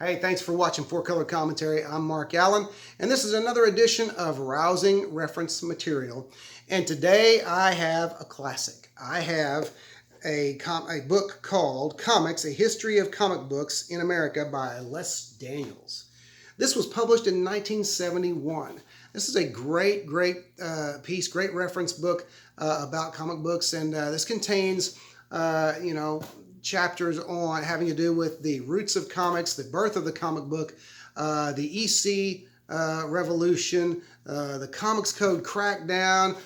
Hey, thanks for watching 4Color Commentary. I'm Mark Allen, and this is another edition of Rousing Reference Material. And today I have a classic. I have a book called Comix, A History of Comic Books in America by Les Daniels. This was published in 1971. This is a great piece, great reference book about comic books, and this contains, chapters on having to do with the roots of comics, the birth of the comic book, the EC revolution, the Comics Code crackdown,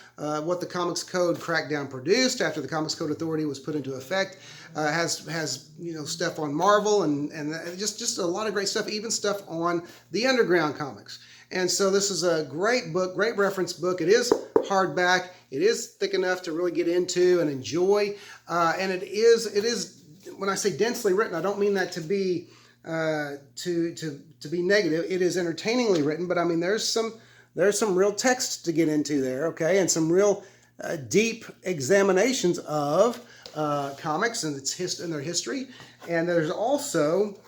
what the Comics Code crackdown produced after the Comics Code Authority was put into effect. Has stuff on Marvel and just a lot of great stuff, even stuff on the underground comics. And so this is a great book, great reference book. It is hardback. It is thick enough to really get into and enjoy. And it is. When I say densely written, I don't mean that to be to be negative. It is entertainingly written, but I mean there's some real text to get into there, okay, and some real deep examinations of comics and their history. And there's also,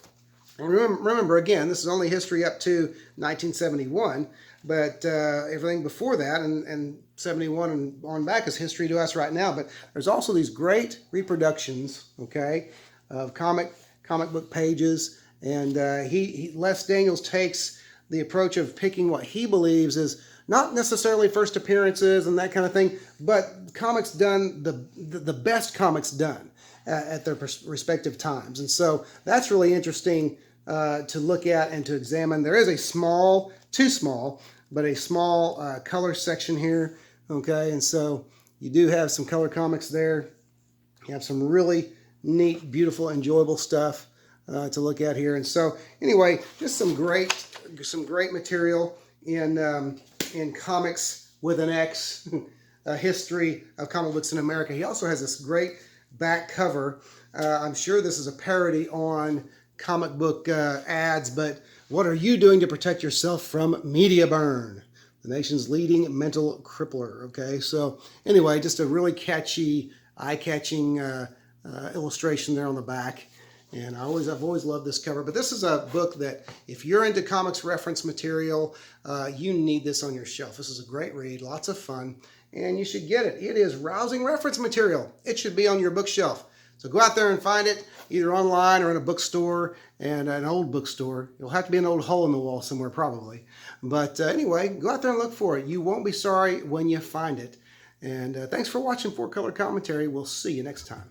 remember again, this is only history up to 1971, but everything before that and 71 and on back is history to us right now. But there's also these great reproductions, okay, of comic book pages, and Les Daniels takes the approach of picking what he believes is not necessarily first appearances and that kind of thing, but comics done the best comics done at their respective times. And so that's really interesting to look at and to examine. There is a small, too small, but a small color section here. Okay, and so you do have some color comics there. You have some really neat, beautiful, enjoyable stuff to look at here. And so, anyway, just some great material in Comics with an X, a history of comic books in America. He also has this great back cover. I'm sure this is a parody on comic book ads, but what are you doing to protect yourself from media burn? The nation's leading mental crippler. Okay, so anyway, just a really catchy, eye-catching illustration there on the back. And I've always loved this cover. But this is a book that if you're into comics reference material, you need this on your shelf. This is a great read, lots of fun, and you should get it. It is rousing reference material. It should be on your bookshelf. So go out there and find it, either online or in a bookstore, and an old bookstore. It'll have to be an old hole in the wall somewhere probably. But anyway, go out there and look for it. You won't be sorry when you find it. And thanks for watching 4Color Commentary. We'll see you next time.